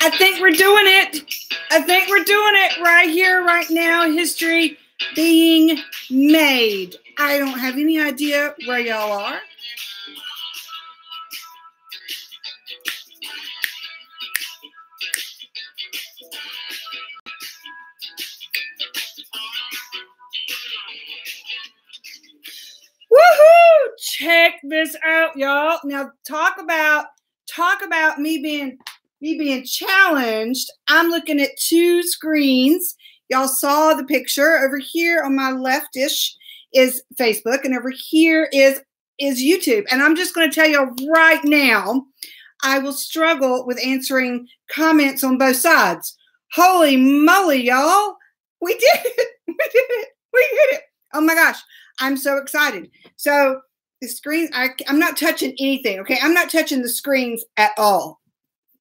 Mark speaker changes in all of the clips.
Speaker 1: I think we're doing it. I think we're doing it right here, right now. History being made. I don't have any idea where y'all are. Woohoo! Check this out, y'all. Now talk about me being challenged. I'm looking at two screens. Y'all saw the picture. Over here on my leftish is Facebook, and over here is YouTube. And I'm just going to tell you right now, I will struggle with answering comments on both sides. Holy moly, y'all. We did it. We did it. We did it. Oh my gosh. I'm so excited. So the screen, I'm not touching anything, okay? I'm not touching the screens at all.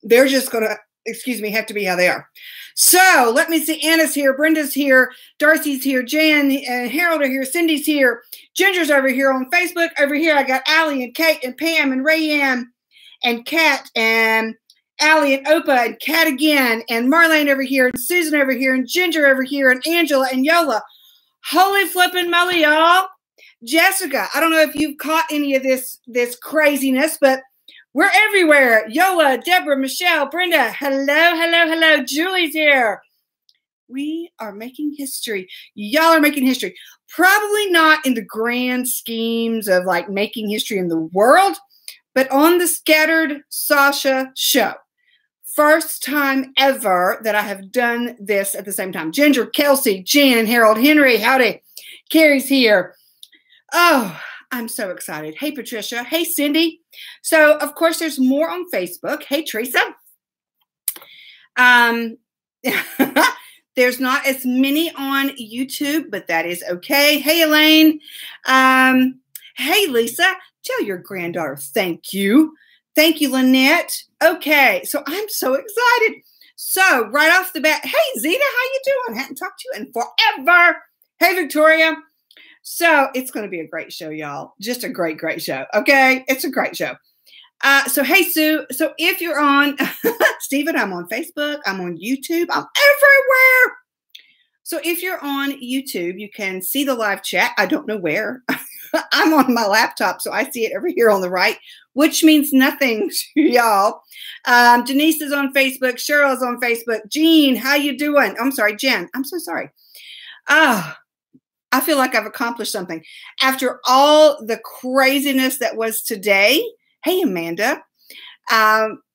Speaker 1: They're just going to, excuse me, have to be how they are. So let me see. Anna's here. Brenda's here. Darcy's here. Jan and Harold are here. Cindy's here. Ginger's over here on Facebook. Over here, I got Allie and Kate and Pam and Rayanne and Kat and Allie and Opa and Kat again and Marlene over here and Susan over here and Ginger over here and Angela and Yola. Holy flippin' moly, y'all. Jessica, I don't know if you've caught any of this craziness, but we're everywhere. Yola, Deborah, Michelle, Brenda, hello, hello, hello. Julie's here. We are making history. Y'all are making history. Probably not in the grand schemes of like making history in the world, but on the Scattered Sasha Show. First time ever that I have done this at the same time. Ginger, Kelsey, Jan, Harold, Henry, howdy. Carrie's here. Oh, I'm so excited. Hey, Patricia. Hey, Cindy. So, of course, there's more on Facebook. Hey, Teresa. There's not as many on YouTube, but that is okay. Hey, Elaine. Hey, Lisa. Tell your granddaughter thank you. Thank you, Lynette. Okay, so I'm so excited. So right off the bat, hey, Zeta, how you doing? Hadn't talked to you in forever. Hey, Victoria. So it's going to be a great show, y'all. Just a great, great show. Okay, it's a great show. So hey, Sue. So if you're on, Stephen, I'm on Facebook. I'm on YouTube. I'm everywhere. So if you're on YouTube, you can see the live chat. I don't know where. I'm on my laptop, so I see it over here on the right, which means nothing to y'all. Denise is on Facebook. Cheryl's on Facebook. Jean, how you doing? I'm sorry, Jen. I'm so sorry. I feel like I've accomplished something. After all the craziness that was today, hey, Amanda,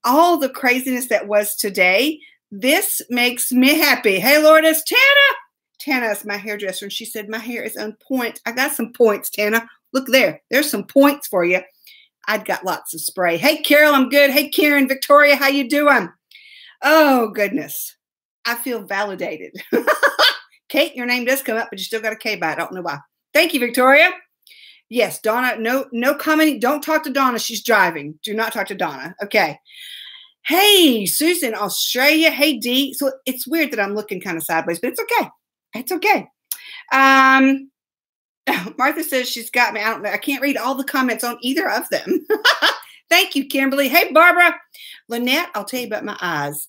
Speaker 1: all the craziness that was today, this makes me happy. Hey, Lourdes, Tana. Tana is my hairdresser, and she said my hair is on point. I got some points, Tana. Look there. There's some points for you. I've got lots of spray. Hey, Carol, I'm good. Hey, Karen, Victoria, how you doing? Oh, goodness. I feel validated. Kate, your name does come up, but you still got a K by it. I don't know why. Thank you, Victoria. Yes, Donna, no commenting. Don't talk to Donna. She's driving. Do not talk to Donna. Okay. Hey, Susan, Australia. Hey, Dee. So it's weird that I'm looking kind of sideways, but it's okay. It's okay. Martha says she's got me. I don't know. I can't read all the comments on either of them. Thank you, Kimberly. Hey, Barbara. Lynette, I'll tell you about my eyes.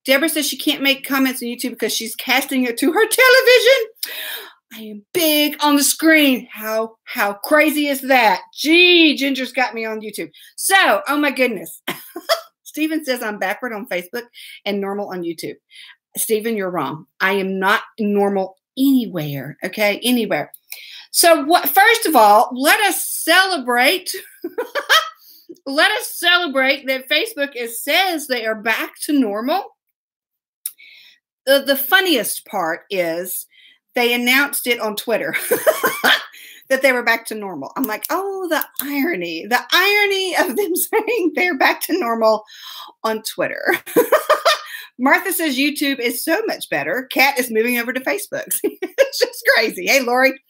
Speaker 1: Deborah says she can't make comments on YouTube because she's casting it to her television. I am big on the screen. How crazy is that? Gee, Ginger's got me on YouTube. So, oh my goodness. Stephen says I'm backward on Facebook and normal on YouTube. Stephen, you're wrong. I am not normal anywhere, okay? Anywhere. So first of all, let us celebrate. Let us celebrate that Facebook says they are back to normal. The funniest part is they announced it on Twitter that they were back to normal. I'm like, oh, the irony of them saying they're back to normal on Twitter. Martha says YouTube is so much better. Kat is moving over to Facebook. It's just crazy. Hey, Lori.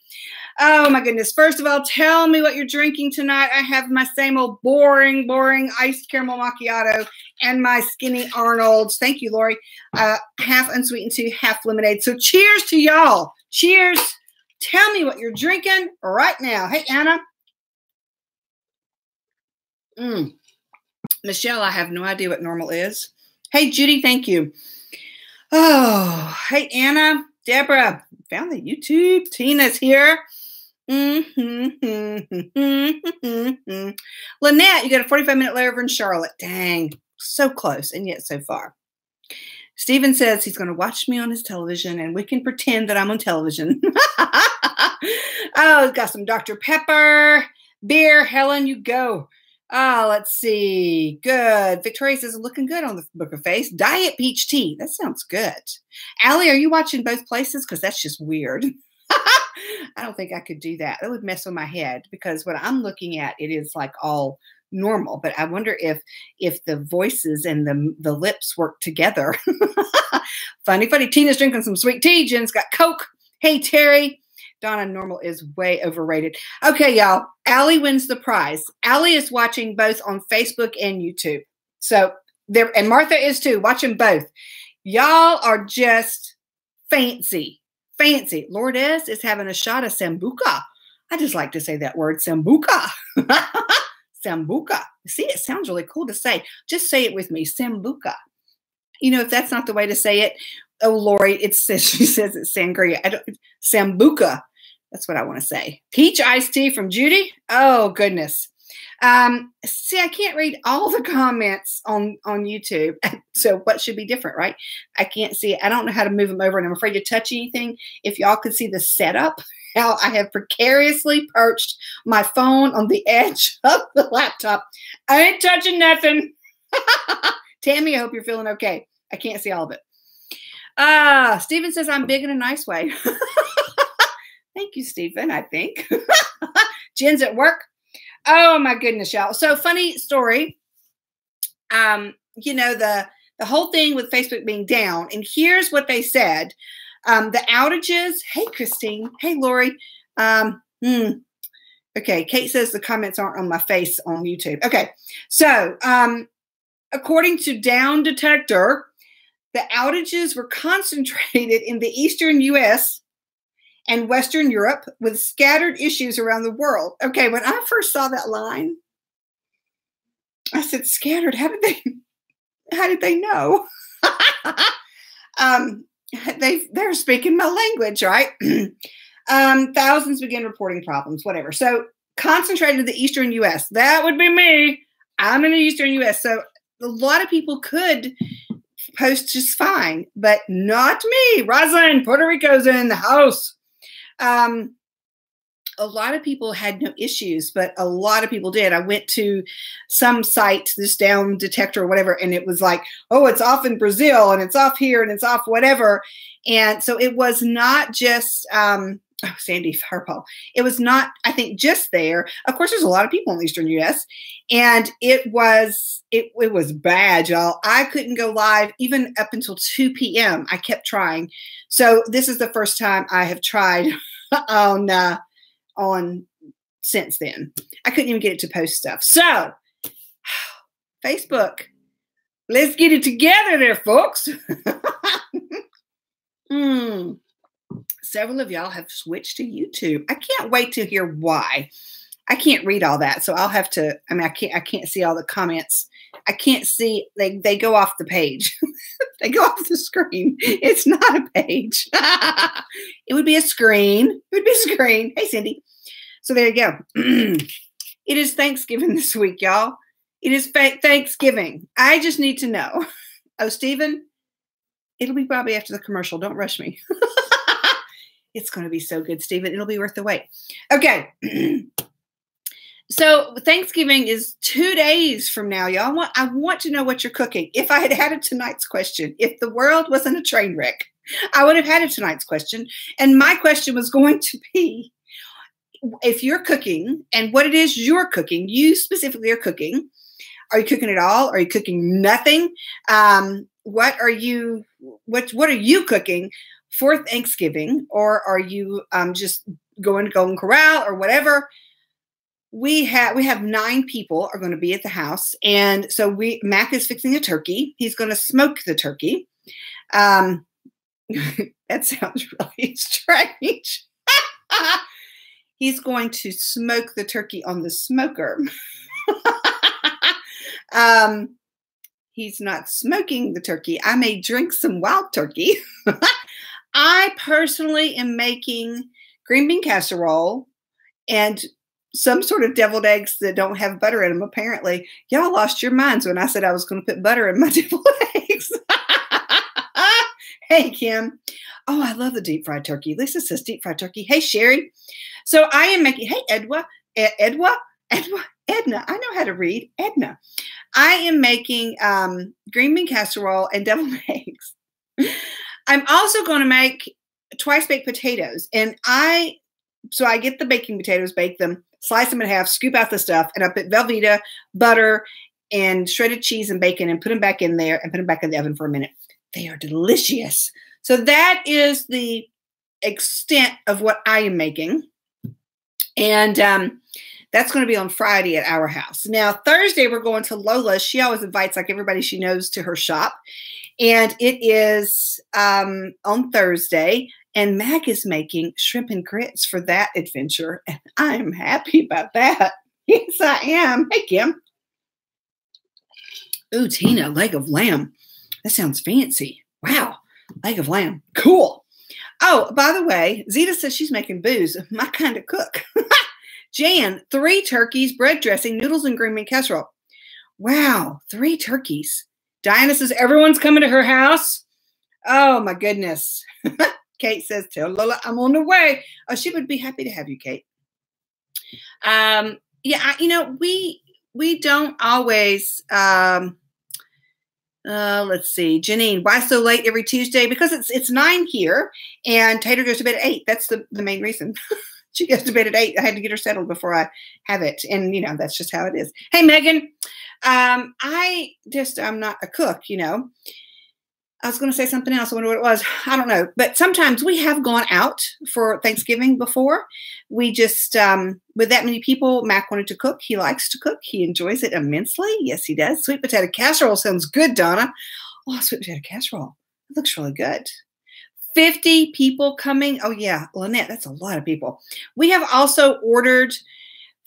Speaker 1: Oh, my goodness. First of all, tell me what you're drinking tonight. I have my same old boring iced caramel macchiato and my skinny Arnold's. Thank you, Lori. Half unsweetened tea, half lemonade. So cheers to y'all. Cheers. Tell me what you're drinking right now. Hey, Anna. Michelle, I have no idea what normal is. Hey, Judy, thank you. Oh, hey, Anna, Deborah, found the YouTube. Tina's here. Lynette, you got a 45-minute layover in Charlotte. Dang, so close and yet so far. Stephen says he's going to watch me on his television and we can pretend that I'm on television. Oh, got some Dr. Pepper, beer. Helen, you go. Let's see. Good. Victoria says looking good on the Book of Face. Diet peach tea. That sounds good. Allie, are you watching both places? Because that's just weird. I don't think I could do that. That would mess with my head because what I'm looking at, it is like all normal. But I wonder if the voices and the lips work together. Funny. Tina's drinking some sweet tea. Jen's got Coke. Hey, Terry. Donna, normal is way overrated. Okay, y'all. Allie wins the prize. Allie is watching both on Facebook and YouTube. So there, and Martha is too, watching both. Y'all are just fancy. Fancy. Lourdes is having a shot of Sambuca. I just like to say that word, Sambuca. Sambuca. See, it sounds really cool to say. Just say it with me, Sambuca. You know, if that's not the way to say it, oh, Lori, she says it's sangria. Sambuca. That's what I want to say. Peach iced tea from Judy. Oh, goodness. See, I can't read all the comments on YouTube. So what should be different, right? I can't see it. I don't know how to move them over, and I'm afraid to touch anything. If y'all could see the setup, how I have precariously perched my phone on the edge of the laptop. I ain't touching nothing. Tammy, I hope you're feeling okay. I can't see all of it. Stephen says I'm big in a nice way. Thank you, Stephen, I think. Jen's at work. Oh, my goodness, y'all. So funny story. You know, the whole thing with Facebook being down. And here's what they said. The outages. Hey, Christine. Hey, Lori. Okay, Kate says the comments aren't on my face on YouTube. Okay, so according to Down Detector, the outages were concentrated in the eastern U.S., and Western Europe with scattered issues around the world. Okay, when I first saw that line, I said, scattered, how did they know? They're speaking my language, right? Thousands began reporting problems, whatever. So concentrated in the Eastern U.S. That would be me. I'm in the Eastern U.S. So a lot of people could post just fine, but not me. Rosalind, Puerto Rico's in the house. A lot of people had no issues, but a lot of people did. I went to some site, this Down Detector or whatever, and it was like, oh, it's off in Brazil and it's off here and it's off whatever. And so it was not just, Sandy Harpo. It was not, I think, just there. Of course, there's a lot of people in the Eastern U.S. and it was bad, y'all. I couldn't go live even up until 2 p.m. I kept trying. So this is the first time I have tried on since then. I couldn't even get it to post stuff. So Facebook, let's get it together there, folks. Several of y'all have switched to YouTube. I can't wait to hear why. I can't read all that, so I'll have to. I mean, I can't see all the comments. I can't see. They go off the page. They go off the screen. It's not a page. It would be a screen. It would be a screen. Hey, Cindy. So there you go. It is Thanksgiving this week, y'all. It is Thanksgiving. I just need to know. Oh, Stephen, it'll be probably after the commercial. Don't rush me. It's going to be so good, Stephen. It'll be worth the wait. Okay. So Thanksgiving is 2 days from now, y'all. I want to know what you're cooking. If I had had tonight's question, if the world wasn't a train wreck, I would have had tonight's question. And my question was going to be, if you're cooking and what it is you're cooking, you specifically are cooking. Are you cooking at all? Are you cooking nothing? What are you cooking for Thanksgiving? Or are you just going to Golden Corral or whatever? We have 9 people are going to be at the house. And so Mac is fixing a turkey. He's going to smoke the turkey. That sounds really strange. He's going to smoke the turkey on the smoker. He's not smoking the turkey. I may drink some wild turkey. I personally am making green bean casserole and some sort of deviled eggs that don't have butter in them, apparently. Y'all lost your minds when I said I was going to put butter in my deviled eggs. Hey, Kim. Oh, I love the deep fried turkey. Lisa says deep fried turkey. Hey, Sherry. So I am making, hey, Edna. I know how to read. Edna. I am making green bean casserole and deviled eggs. I'm also going to make twice baked potatoes. And so I get the baking potatoes, bake them, slice them in half, scoop out the stuff, and I put Velveeta, butter, and shredded cheese and bacon and put them back in there and put them back in the oven for a minute. They are delicious. So that is the extent of what I am making. And that's going to be on Friday at our house. Now, Thursday, we're going to Lola. She always invites like everybody she knows to her shop. And it is on Thursday. And Mac is making shrimp and grits for that adventure. And I'm happy about that. Yes, I am. Hey, Kim. Ooh, Tina, leg of lamb. That sounds fancy. Wow. Leg of lamb. Cool. Oh, by the way, Zeta says she's making booze. My kind of cook. Jan, 3 turkeys, bread dressing, noodles, and green bean casserole. Wow, 3 turkeys. Diana says everyone's coming to her house. Oh, my goodness. Kate says, tell Lola I'm on the way. Oh, she would be happy to have you, Kate. Yeah, we don't always, let's see, Janine, why so late every Tuesday? Because it's 9 here, and Tater goes to bed at 8. That's the main reason. She goes to bed at 8. I had to get her settled before I have it. And, that's just how it is. Hey, Megan, I'm not a cook, I was going to say something else. I wonder what it was. I don't know. But sometimes we have gone out for Thanksgiving before. We just, with that many people, Mac wanted to cook. He likes to cook. He enjoys it immensely. Yes, he does. Sweet potato casserole sounds good, Donna. Oh, sweet potato casserole. It looks really good. 50 people coming. Oh, yeah. Lynette, that's a lot of people. We have also ordered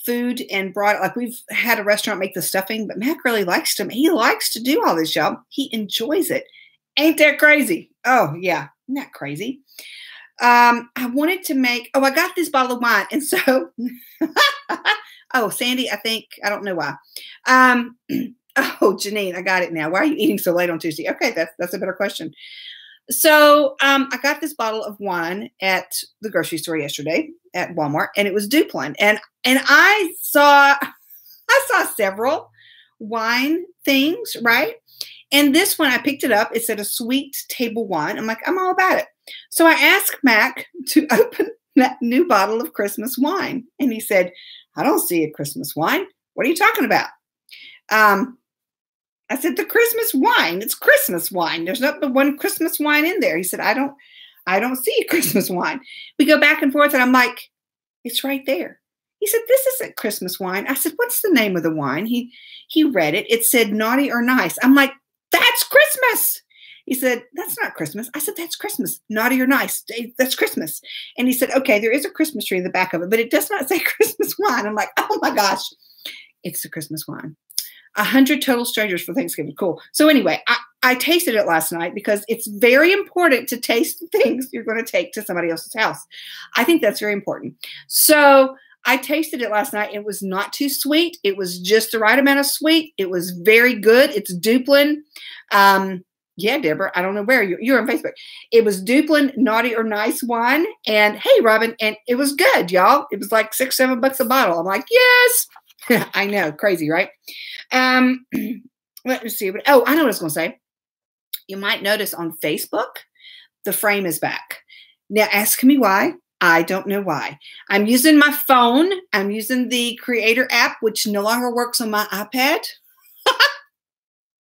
Speaker 1: food and brought, like we've had a restaurant make the stuffing, but Mac really likes to, he likes to do all this, y'all. He enjoys it. Ain't that crazy? Oh, yeah. Isn't that crazy? I wanted to make, I got this bottle of wine. And so, oh, Sandy, I don't know why. Oh, Janine, I got it now. Why are you eating so late on Tuesday? Okay, that's a better question. So I got this bottle of wine at the grocery store yesterday at Walmart, and it was Duplin. And I saw several wine things, right? And this one, I picked it up. It said a sweet table wine. I'm like, I'm all about it. So I asked Mac to open that new bottle of Christmas wine. And he said, I don't see a Christmas wine. What are you talking about? I said, the Christmas wine. It's Christmas wine. There's not the one Christmas wine in there. He said, I don't see a Christmas wine. We go back and forth, and I'm like, it's right there. He said, this isn't Christmas wine. I said, what's the name of the wine? He read it. It said naughty or nice. I'm like, that's Christmas. He said, that's not Christmas. I said, that's Christmas. Naughty or nice. That's Christmas. And he said, okay, there is a Christmas tree in the back of it, but it does not say Christmas wine. I'm like, oh my gosh, it's the Christmas wine. 100 total strangers for Thanksgiving. Cool. So anyway, I tasted it last night because it's very important to taste the things you're going to take to somebody else's house. I think that's very important. So I tasted it last night. It was not too sweet. It was just the right amount of sweet. It was very good. It's Duplin. Yeah, Deborah, I don't know where you're on Facebook. It was Duplin Naughty or Nice wine. And hey, Robin, and it was good, y'all. It was like $6-7 a bottle. I'm like, yes. I know. Crazy, right? Let me see. Oh, I know what I was going to say. You might notice on Facebook, the frame is back. Now, ask me why. I don't know why. I'm using my phone. I'm using the Creator app, which no longer works on my iPad.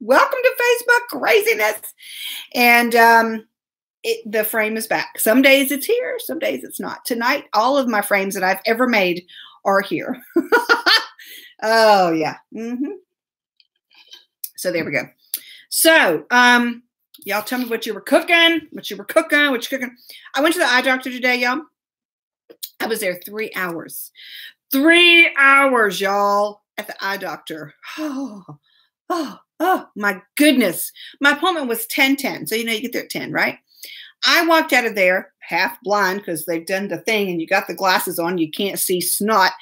Speaker 1: Welcome to Facebook craziness. And the frame is back. Some days it's here. Some days it's not. Tonight, all of my frames that I've ever made are here. Oh, yeah. So there we go. So, y'all tell me what you were cooking, what you're cooking. I went to the eye doctor today, y'all. I was there 3 hours. 3 hours, y'all, at the eye doctor. Oh, Oh my goodness. My appointment was 10:10. So, you get there at 10, right? I walked out of there half blind because they've done the thing and you got the glasses on. You can't see snot.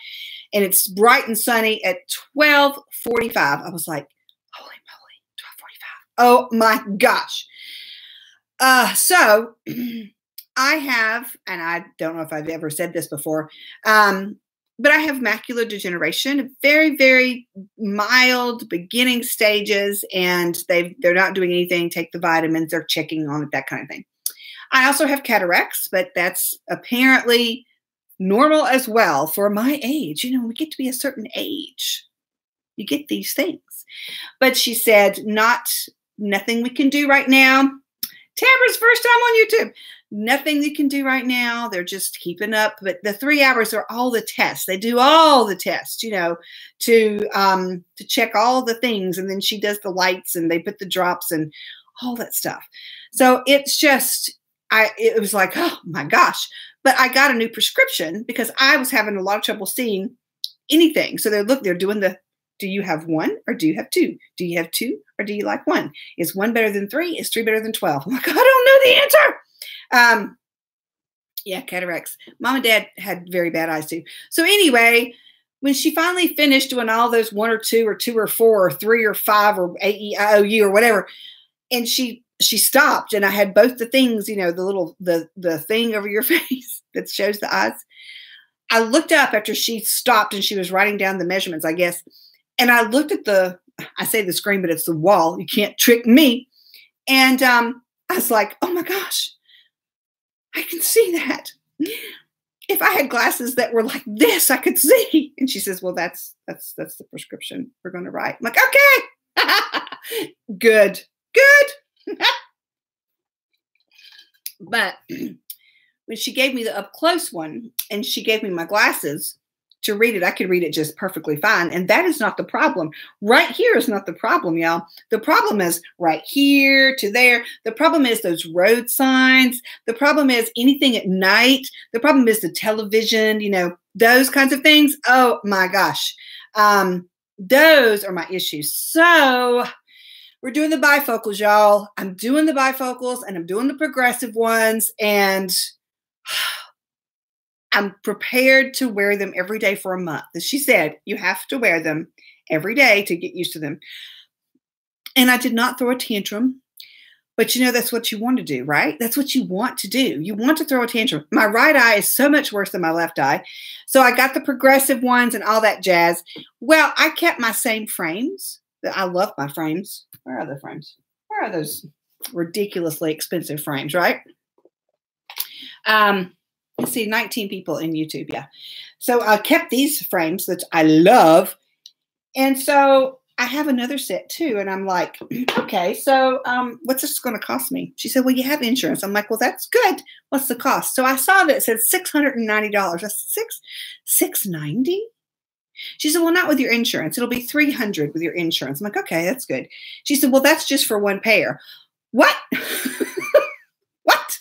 Speaker 1: And it's bright and sunny at 12:45. I was like, holy moly, 12:45. Oh my gosh. So I have, and I don't know if I've ever said this before, but I have macular degeneration, very, very mild beginning stages, and they're not doing anything. Take the vitamins, they're checking on it, that kind of thing. I also have cataracts, but that's apparently normal as well for my age. We get to be a certain age, you get these things. But she said, nothing we can do right now. Tamara's first time on YouTube. Nothing you can do right now. They're just keeping up. But the 3 hours are all the tests. They do all the tests, to check all the things. And then she does the lights and they put the drops and all that stuff. So it's just, it was like, oh my gosh. But I got a new prescription because I was having a lot of trouble seeing anything. So they're doing do you have one or do you have two? Do you have two or do you like one? Is one better than three? Is three better than 12? I'm like, I don't know the answer. Yeah, cataracts. Mom and Dad had very bad eyes too. So anyway, when she finally finished doing all those 1 or 2 or 2 or 4 or 3 or 5 or AEIOU or whatever, and she stopped and I had both the things, the thing over your face that shows the eyes. I looked up after she stopped and she was writing down the measurements, I guess. And I looked at I say the screen, but it's the wall. You can't trick me. And I was like, oh my gosh, I can see that. If I had glasses that were like this, I could see. And she says, well, that's the prescription we're going to write. I'm like, okay, good. But when she gave me the up close one and she gave me my glasses to read it, I could read it just perfectly fine. And that is not the problem. Right here is not the problem, y'all. The problem is right here to there. The problem is those road signs. The problem is anything at night. The problem is the television, those kinds of things. Oh my gosh. Those are my issues. So we're doing the bifocals, y'all. I'm doing the bifocals and I'm doing the progressive ones. And I'm prepared to wear them every day for a month. As she said, you have to wear them every day to get used to them. And I did not throw a tantrum, but that's what you want to do, right? That's what you want to do. You want to throw a tantrum. My right eye is so much worse than my left eye. So I got the progressive ones and all that jazz. Well, I kept my same frames. I love my frames. Where are the frames? Where are those ridiculously expensive frames, right? Let's see, 19 people in YouTube, yeah. So I kept these frames that I love. And so I have another set too. And I'm like, okay, so what's this going to cost me? She said, well, you have insurance. I'm like, well, that's good. What's the cost? So I saw that it said $690. That's $690? She said, well, not with your insurance. It'll be $300 with your insurance. I'm like, okay, that's good. She said, well, that's just for one pair. What? What?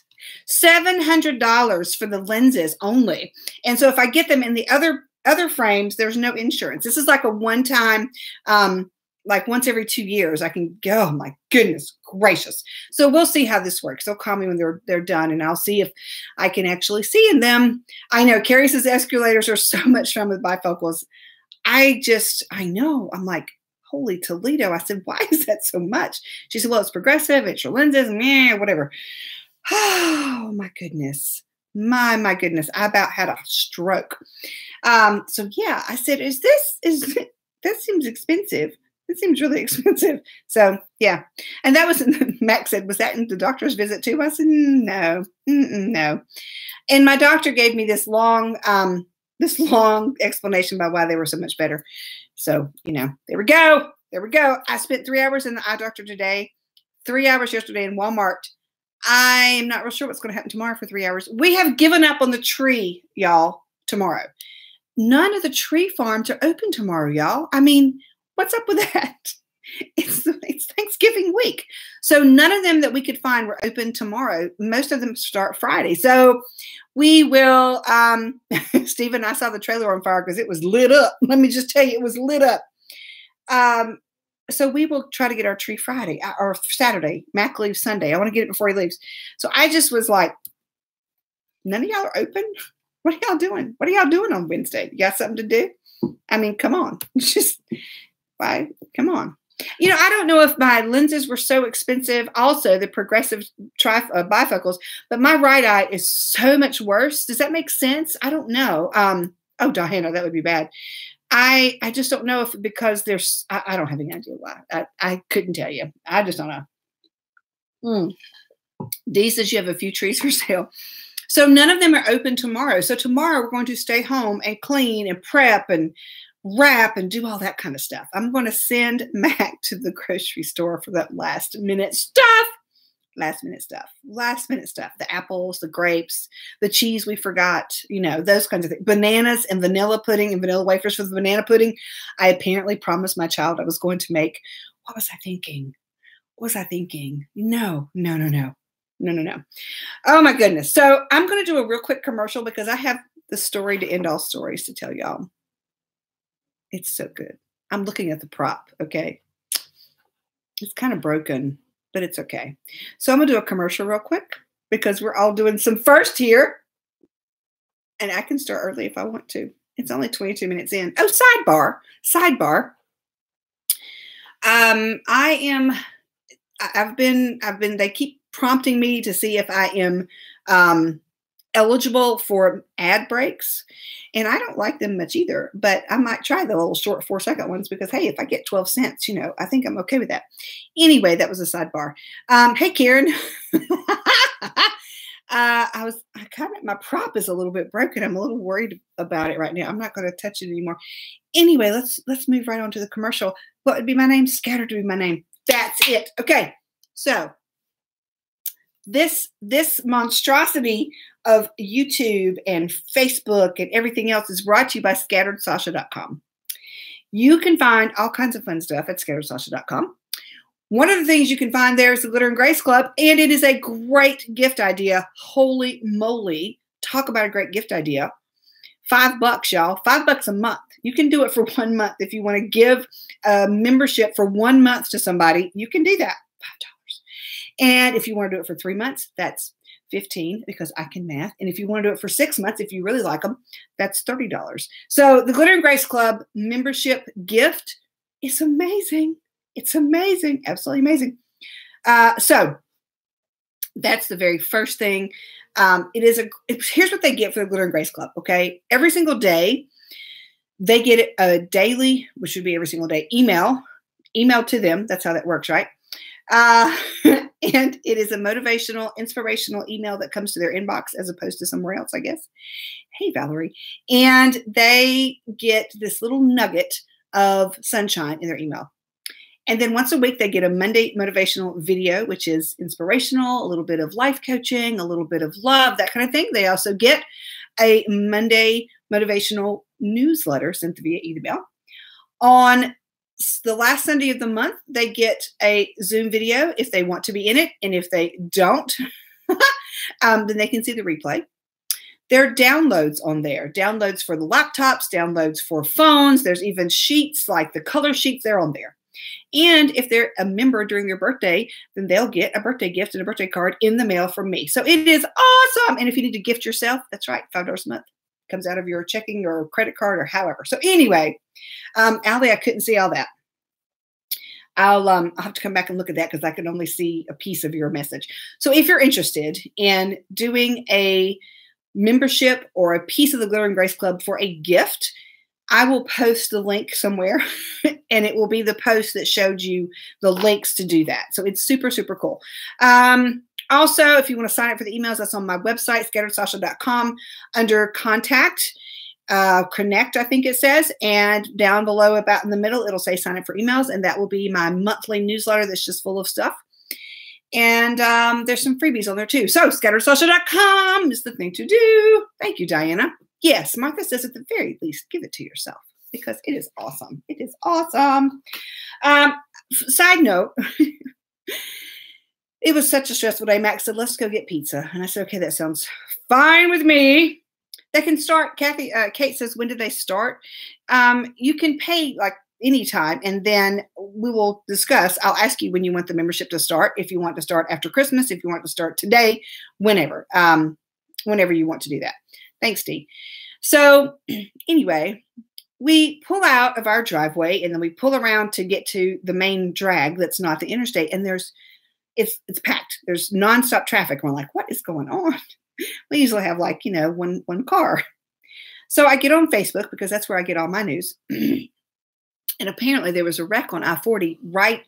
Speaker 1: $700 for the lenses only. And so if I get them in the other frames, there's no insurance. This is like a one-time, like once every 2 years, I can go, oh my goodness gracious. So we'll see how this works. They'll call me when they're done and I'll see if I can actually see in them. I know Carrie says escalators are so much fun with bifocals. I know. I'm like, holy Toledo. I said, why is that so much? She said, well, it's progressive. It's your lenses, whatever. Oh my goodness. My goodness. I about had a stroke. So yeah, I said, that seems expensive. It seems really expensive. So yeah. And that was, Max said, was that in the doctor's visit too? I said, no, no. And my doctor gave me this long explanation about why they were so much better. So, there we go. I spent 3 hours in the eye doctor today, 3 hours yesterday in Walmart. I'm not real sure what's going to happen tomorrow for 3 hours. We have given up on the tree, y'all, tomorrow. None of the tree farms are open tomorrow, y'all. I mean, what's up with that? It's Thanksgiving week. So none of them that we could find were open tomorrow. Most of them start Friday. So we will, Steve and I saw the trailer on fire because it was lit up. Let me just tell you, it was lit up. So we will try to get our tree Friday or Saturday. Mac leaves Sunday. I want to get it before he leaves. So I just was like, none of y'all are open? What are y'all doing? What are y'all doing on Wednesday? You got something to do? I mean, come on. Just why? Come on. You know, I don't know if my lenses were so expensive, also the progressive bifocals, but my right eye is so much worse. Does that make sense? I don't know. Oh, Diana, that would be bad. I just don't know if because there's, I don't have any idea why. I couldn't tell you. I just don't know. Dee says you have a few trees for sale. So none of them are open tomorrow. So tomorrow we're going to stay home and clean and prep and wrap and do all that kind of stuff. I'm going to send Mac to the grocery store for that last minute stuff. The apples, the grapes, the cheese we forgot, you know, those kinds of things. Bananas and vanilla pudding and vanilla wafers for the banana pudding. I apparently promised my child I was going to make. What was I thinking? No. Oh my goodness. So I'm going to do a real quick commercial because I have the story to end all stories to tell y'all. It's so good. I'm looking at the prop. Okay. It's kind of broken, but it's okay. So I'm going to do a commercial real quick because we're all doing some first here. And I can start early if I want to. It's only 22 minutes in. Oh, sidebar. They keep prompting me to see if I am eligible for ad breaks. And I don't like them much either, but I might try the little short 4-second ones because, hey, if I get 12 cents, you know, I think I'm okay with that. Anyway, that was a sidebar. Hey, Karen. My prop is a little bit broken. I'm a little worried about it right now. I'm not going to touch it anymore. Anyway, let's move right on to the commercial. What would be my name? Scattered would be my name. That's it. Okay. So this monstrosity of YouTube and Facebook and everything else is brought to you by scatteredsasha.com. You can find all kinds of fun stuff at scatteredsasha.com. One of the things you can find there is the Glitter and Grace Club, and it is a great gift idea. Holy moly. Talk about a great gift idea. $5, y'all. $5 a month. You can do it for 1 month. If you want to give a membership for 1 month to somebody, you can do that. $5. And if you want to do it for 3 months, that's $15 because I can math. And if you want to do it for 6 months, if you really like them, that's $30. So the Glitter and Grace Club membership gift is amazing. It's amazing. Absolutely amazing. So that's the very first thing. Here's what they get for the Glitter and Grace Club. Okay. Every single day they get a daily, which would be every single day, email to them. That's how that works, right? And it is a motivational, inspirational email that comes to their inbox as opposed to somewhere else, I guess. Hey, Valerie. And they get this little nugget of sunshine in their email. And then once a week, they get a Monday motivational video, which is inspirational, a little bit of life coaching, a little bit of love, that kind of thing. They also get a Monday motivational newsletter sent via email. On the last Sunday of the month, they get a Zoom video if they want to be in it. And if they don't, then they can see the replay. There are downloads on there, downloads for the laptops, downloads for phones. There's even sheets like the color sheets, they're on there. And if they're a member during their birthday, then they'll get a birthday gift and a birthday card in the mail from me. So it is awesome. And if you need to gift yourself, that's right, $5 a month. Comes out of your checking or credit card or however. So anyway, Allie, I couldn't see all that. I'll have to come back and look at that because I can only see a piece of your message. So if you're interested in doing a membership or a piece of the Glitter and Grace Club for a gift, I will post the link somewhere and it will be the post that showed you the links to do that. So it's super, super cool. Also, if you want to sign up for the emails, that's on my website, scatteredsasha.com, under contact, connect, I think it says. And down below, about in the middle, it'll say sign up for emails. And that will be my monthly newsletter that's just full of stuff. And there's some freebies on there too. So scatteredsasha.com is the thing to do. Thank you, Diana. Yes, Martha says at the very least, give it to yourself because it is awesome. It is awesome. Side note, it was such a stressful day. Max said, let's go get pizza. And I said, okay, that sounds fine with me. They can start. Kate says, when did they start? You can pay, like, anytime, and then we will discuss. I'll ask you when you want the membership to start, if you want to start after Christmas, if you want to start today, whenever you want to do that. Thanks, Dee. So anyway, we pull out of our driveway, and then we pull around to get to the main drag that's not the interstate, and it's packed. There's nonstop traffic. We're like, what is going on? We usually have like, one car. So I get on Facebook because that's where I get all my news. And apparently there was a wreck on I-40 right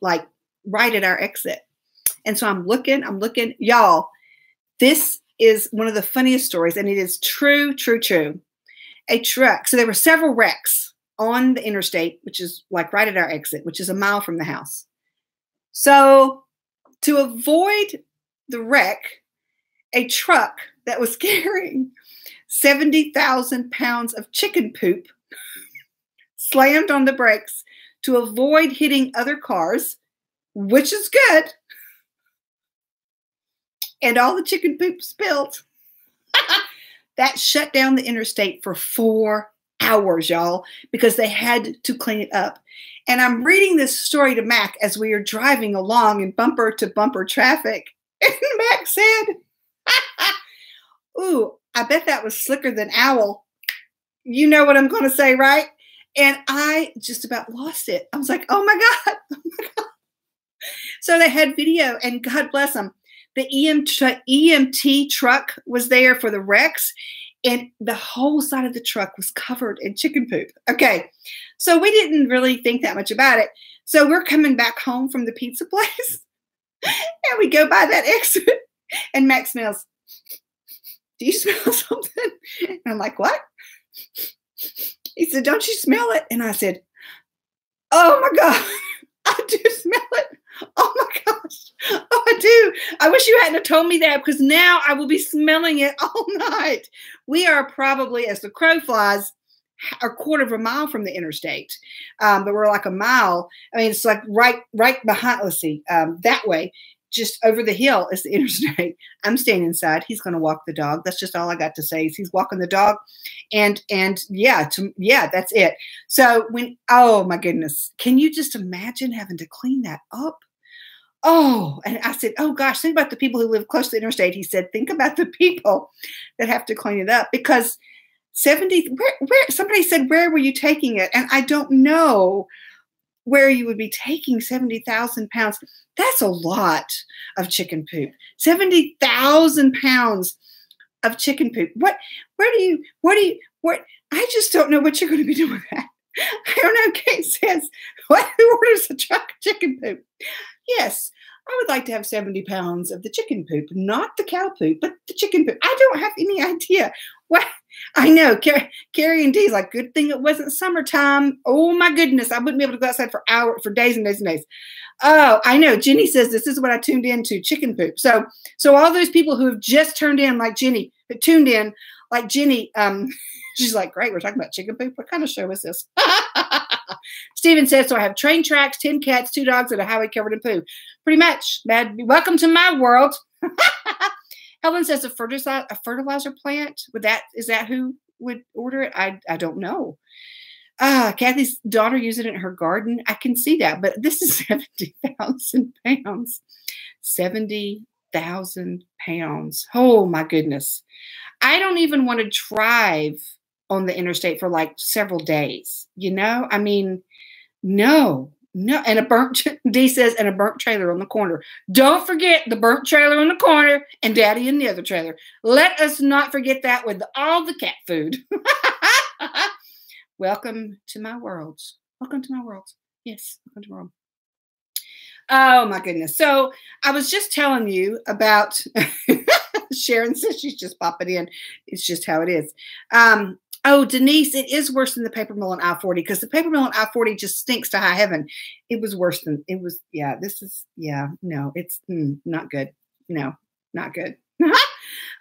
Speaker 1: at our exit. And so I'm looking, y'all, this is one of the funniest stories, and it is true. A truck. So there were several wrecks on the interstate, which is like right at our exit, which is a mile from the house. So to avoid the wreck, a truck that was carrying 70,000 pounds of chicken poop slammed on the brakes to avoid hitting other cars, which is good. And all the chicken poop spilled. That shut down the interstate for 4 hours, y'all, because they had to clean it up. And I'm reading this story to Mac as we are driving along in bumper to bumper traffic. And Mac said, ooh, I bet that was slicker than owl. You know what I'm going to say, right? And I just about lost it. I was like, oh my God. So they had video, and God bless them. The EMT truck was there for the wrecks, and the whole side of the truck was covered in chicken poop. Okay, so we didn't really think that much about it. So we're coming back home from the pizza place, and we go by that exit, and Max smells, do you smell something? And I'm like, what? He said, don't you smell it? And I said, oh my God, I do smell it. Oh my gosh. Oh, I do. I wish you hadn't have told me that, because now I will be smelling it all night. We are probably, as the crow flies, a quarter of a mile from the interstate. But we're like a mile. I mean, it's like right behind, let's see, that way, just over the hill is the interstate. I'm staying inside. He's going to walk the dog. That's just all I got to say is he's walking the dog. And yeah, that's it. So oh my goodness, can you just imagine having to clean that up? Oh, and I said, oh gosh, think about the people who live close to the interstate. He said, think about the people that have to clean it up, because somebody said, where were you taking it? And I don't know where you would be taking 70,000 pounds. That's a lot of chicken poop. 70,000 pounds of chicken poop. What I just don't know what you're going to be doing with that. I don't know. Kate says, who orders a truck of chicken poop? Yes, I would like to have 70 pounds of the chicken poop, not the cow poop, but the chicken poop. I don't have any idea. What? I know. Carrie and Dee's like, good thing it wasn't summertime. Oh my goodness. I wouldn't be able to go outside for days and days and days. Oh, I know. Jenny says this is what I tuned into, chicken poop. So all those people who have just tuned in like Jenny, she's like, great, we're talking about chicken poop. What kind of show is this? Stephen says, so I have train tracks, 10 cats, 2 dogs, and a highway covered in poo. Pretty much. Welcome to my world. Helen says a fertilizer plant. Is that who would order it? I don't know. Kathy's daughter uses it in her garden. I can see that, but this is 70,000 pounds. 70,000 pounds. Oh my goodness. I don't even want to drive on the interstate for like several days. I mean, no. And Dee says, and a burnt trailer on the corner. Don't forget the burnt trailer on the corner and Daddy in the other trailer. Let us not forget that with all the cat food. Welcome to my world. Welcome to my world. Yes, welcome to my world. Oh my goodness. So I was just telling you about Sharon says she's just popping in. It's just how it is. Oh, Denise, it is worse than the paper mill on I-40, because the paper mill on I-40 just stinks to high heaven. It was worse than it was. Yeah, no, it's not good. No, not good.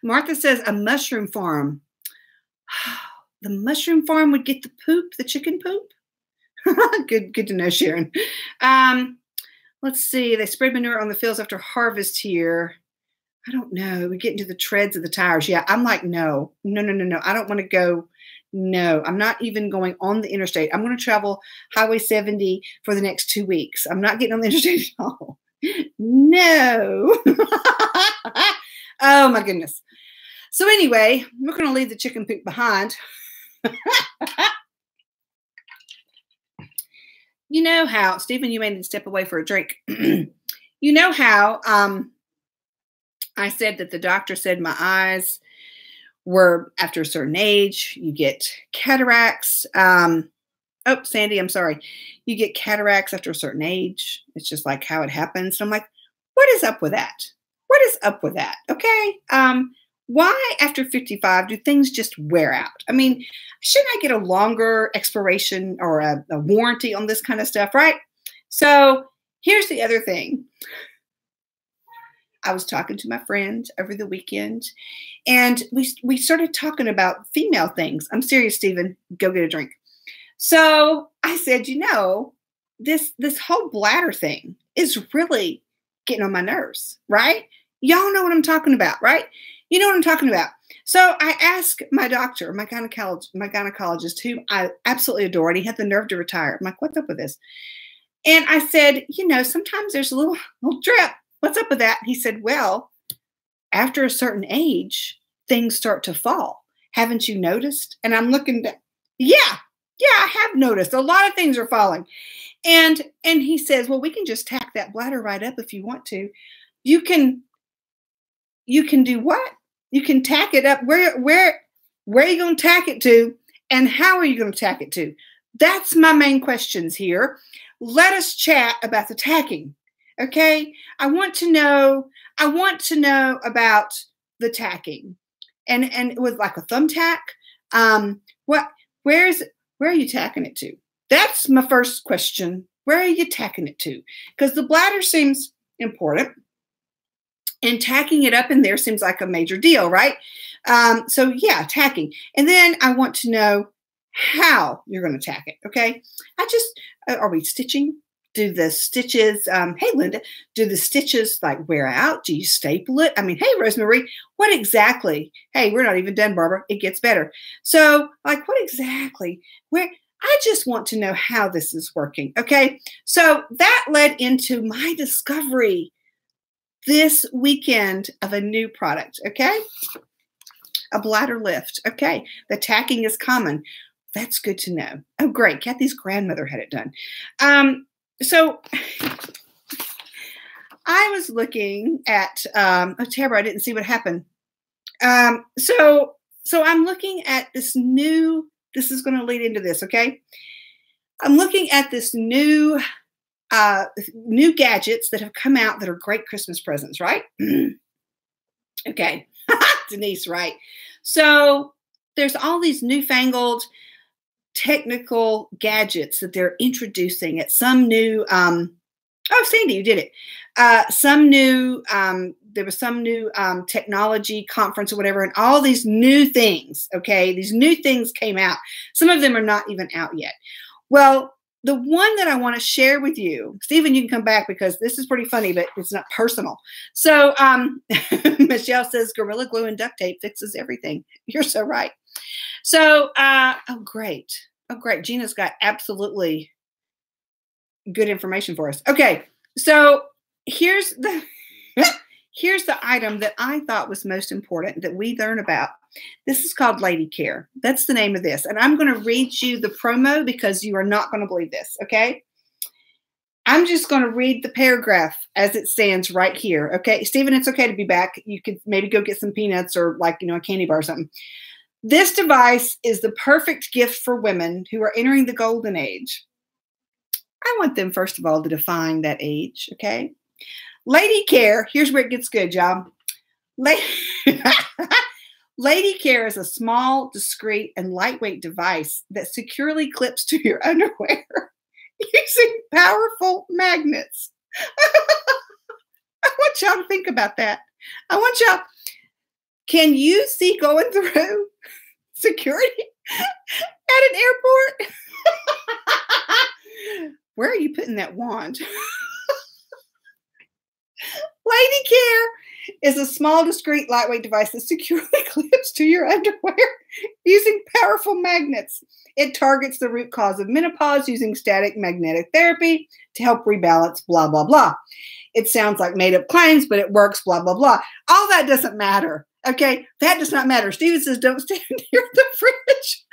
Speaker 1: Martha says a mushroom farm. The mushroom farm would get the poop, the chicken poop. Good to know, Sharon. Let's see. They spread manure on the fields after harvest here. I don't know. We get into the treads of the tires. Yeah, I'm like, no. I don't want to go No, I'm not even going on the interstate. I'm going to travel Highway 70 for the next 2 weeks. I'm not getting on the interstate at all. No. Oh, my goodness. So anyway, we're going to leave the chicken poop behind. You know how, Stephen, you may need to step away for a drink. You know how I said that the doctor said my eyes were, after a certain age, you get cataracts. Oh, Sandy, I'm sorry. You get cataracts after a certain age. It's just like how it happens. And I'm like, what is up with that? What is up with that? Okay. Why after 55 do things just wear out? I mean, shouldn't I get a longer expiration or a warranty on this kind of stuff, right? So here's the other thing. I was talking to my friend over the weekend, and we started talking about female things. I'm serious, Stephen. Go get a drink. So I said, you know, this whole bladder thing is really getting on my nerves, right? Y'all know what I'm talking about, right? You know what I'm talking about. So I asked my doctor, my gynecologist, who I absolutely adore, and he had the nerve to retire. I'm like, what's up with this? And I said, you know, sometimes there's a little drip. What's up with that? He said, well, after a certain age, things start to fall. Haven't you noticed? And I'm looking down. Yeah, I have noticed. A lot of things are falling. And he says, well, we can just tack that bladder right up if you want to. You can do what? You can tack it up. Where are you going to tack it to? And how are you going to tack it to? That's my main questions here. Let us chat about the tacking. Okay. I want to know about the tacking and with like a thumbtack. Where are you tacking it to? That's my first question. Where are you tacking it to? Because the bladder seems important. And tacking it up in there seems like a major deal, right? So yeah, tacking. And then I want to know how you're going to tack it, okay? Are we stitching? Do the stitches, hey, Linda, do the stitches like wear out? Do you staple it? I mean, hey, Rosemary, what exactly? Hey, we're not even done, Barbara. It gets better. So like what exactly? I just want to know how this is working, okay? So that led into my discovery this weekend of a new product, okay? A bladder lift, okay? The tacking is common. That's good to know. Oh, great. Kathy's grandmother had it done. So I was looking at, Tabra, I didn't see what happened. So I'm looking at this is going to lead into this, okay? I'm looking at this new gadgets that have come out that are great Christmas presents, right? Okay. Denise, right. So there's all these newfangled technical gadgets that they're introducing at some new, Sandy, you did it. There was some new technology conference or whatever, and all these new things, okay? These new things came out. Some of them are not even out yet. Well, the one that I want to share with you, Stephen, you can come back because this is pretty funny, but it's not personal. So Michelle says Gorilla Glue and duct tape fixes everything. You're so right. So, oh, great. Gina's got absolutely good information for us. Okay. So here's the item that I thought was most important that we learn about. This is called Lady Care. That's the name of this. And I'm going to read you the promo because you are not going to believe this, okay? I'm just going to read the paragraph as it stands right here, okay? Stephen, it's okay to be back. You could maybe go get some peanuts or like, a candy bar or something. This device is the perfect gift for women who are entering the golden age. I want them, first of all, to define that age, okay? Lady Care, here's where it gets good, y'all. Lady Care is a small, discreet, and lightweight device that securely clips to your underwear using powerful magnets. I want y'all to think about that. Can you see going through security at an airport? Where are you putting that wand? Lady Care is a small, discreet, lightweight device that securely clips to your underwear using powerful magnets. It targets the root cause of menopause using static magnetic therapy to help rebalance, blah, blah, blah. It sounds like made-up claims, but it works, blah, blah, blah. All that doesn't matter, okay? That does not matter. Steven says, don't stand near the fridge.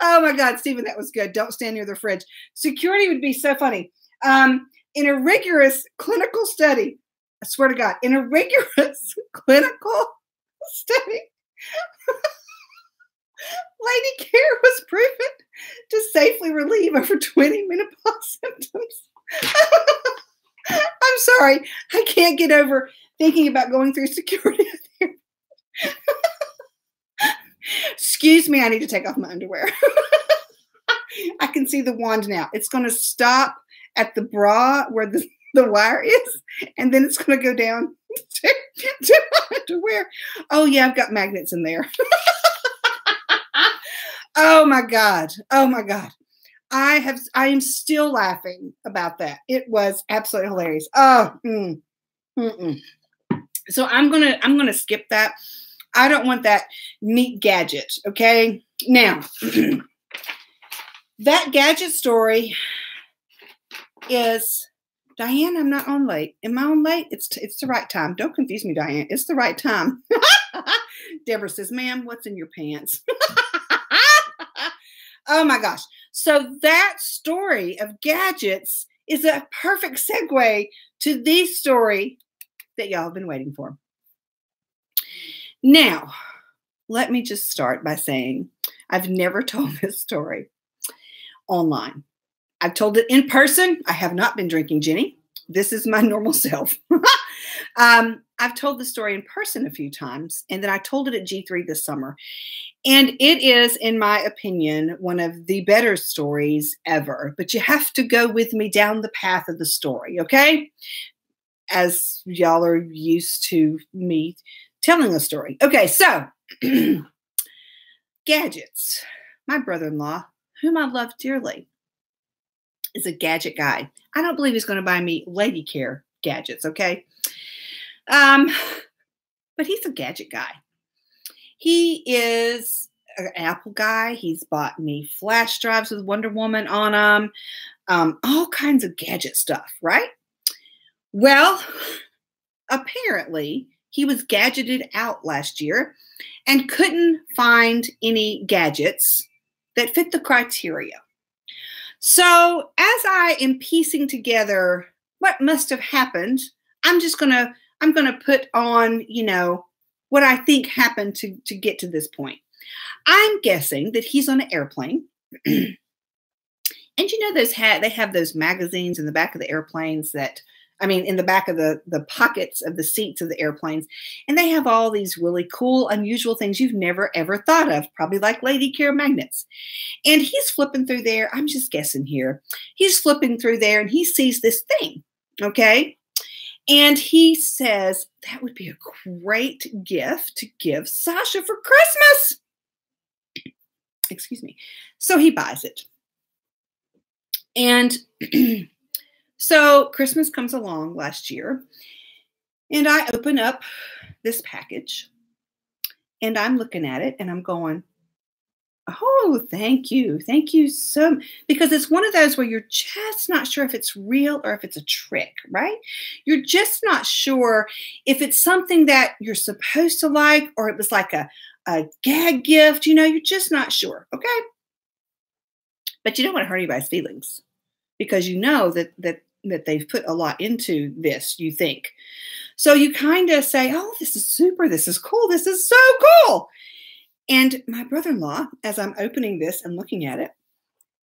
Speaker 1: Oh, my God, Stephen, that was good. Don't stand near the fridge. Security would be so funny. In a rigorous clinical study, I swear to God, in a rigorous clinical study, Lady Care was proven to safely relieve over 20 menopause symptoms. I'm sorry. I can't get over thinking about going through security. Excuse me, I need to take off my underwear. I can see the wand now. It's going to stop at the bra where the wire is, and then it's going to go down to my underwear. Oh, yeah, I've got magnets in there. Oh, my God. Oh, my God. I am still laughing about that. It was absolutely hilarious. Oh, So I'm gonna skip that. I don't want that neat gadget. Okay. Now, that gadget story is Diane. I'm not on late. Am I on late? It's the right time. Don't confuse me, Diane. It's the right time. Deborah says, "Ma'am, what's in your pants?" Oh my gosh. So that story of gadgets is a perfect segue to the story that y'all have been waiting for. Now, let me just start by saying I've never told this story online. I've told it in person. I have not been drinking Jenny. This is my normal self. I've told the story in person a few times, and then I told it at G3 this summer. And it is, in my opinion, one of the better stories ever. But you have to go with me down the path of the story, okay? As y'all are used to me telling a story. Okay, so gadgets. My brother-in-law, whom I love dearly, is a gadget guy. I don't believe he's going to buy me Lady Care gadgets, okay? But he's a gadget guy. He is an Apple guy. He's bought me flash drives with Wonder Woman on them, all kinds of gadget stuff, right? Well, apparently he was gadgeted out last year and couldn't find any gadgets that fit the criteria. So as I am piecing together what must have happened, I'm going to put on, what I think happened to get to this point. I'm guessing that he's on an airplane. And they have those magazines in the back of the airplanes in the back of the pockets of the seats of the airplanes. And they have all these really cool, unusual things you've never, ever thought of, probably like Lady Care magnets. And he's flipping through there. I'm just guessing here. He's flipping through there and he sees this thing. Okay. And he says, that would be a great gift to give Sasha for Christmas. Excuse me. So he buys it. And so Christmas comes along last year. And I open up this package. And I'm looking at it and I'm going, oh, thank you. Thank you so much. Because it's one of those where you're just not sure if it's real or if it's a trick, right? You're just not sure if it's something that you're supposed to like or it was like a gag gift. You're just not sure, okay? But you don't want to hurt anybody's feelings because you know that they've put a lot into this, you think. So you kind of say, oh, this is super. This is cool. This is so cool. And my brother-in-law, as I'm opening this and looking at it,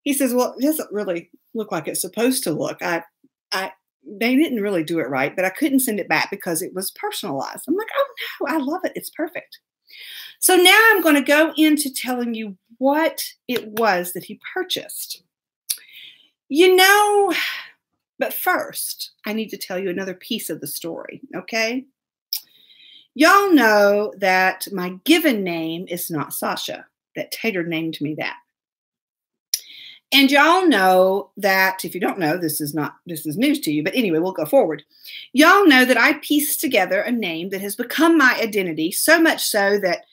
Speaker 1: he says, well, it doesn't really look like it's supposed to look. They didn't really do it right, but I couldn't send it back because it was personalized. I'm like, oh no, I love it. It's perfect. So now I'm going to go into telling you what it was that he purchased. But first, I need to tell you another piece of the story, okay? Y'all know that my given name is not Sasha, that Tater named me that. And y'all know that, if you don't know, this is news to you, but anyway, we'll go forward. Y'all know that I pieced together a name that has become my identity, so much so that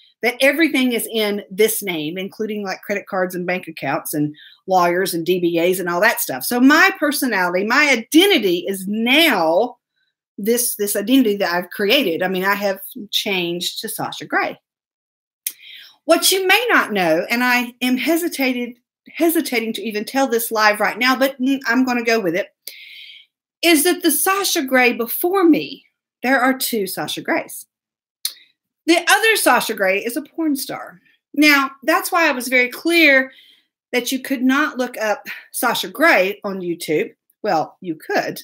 Speaker 1: everything is in this name, including like credit cards and bank accounts and lawyers and DBAs and all that stuff. So my personality, my identity is now this identity that I've created. I mean, I have changed to Sasha Gray. What you may not know, and I am hesitating to even tell this live right now, but I'm going to go with it, is that the Sasha Gray before me, there are two Sasha Grays. The other Sasha Gray is a porn star. Now, that's why I was very clear that you could not look up Sasha Gray on YouTube. Well, you could,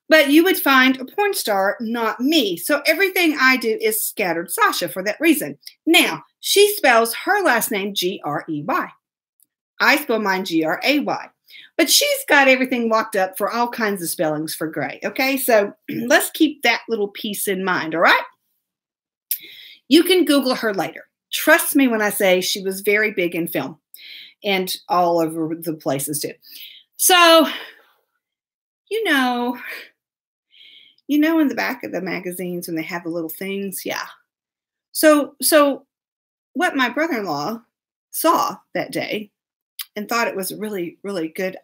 Speaker 1: but you would find a porn star, not me. So everything I do is Scattered Sasha for that reason. Now, she spells her last name G-R-E-Y. I spell mine G-R-A-Y. But she's got everything locked up for all kinds of spellings for Gray. Okay, so let's keep that little piece in mind, all right? You can Google her later. Trust me when I say she was very big in film and all over the places too. So, you know in the back of the magazines when they have the little things, yeah. So what my brother-in-law saw that day and thought it was a really, really good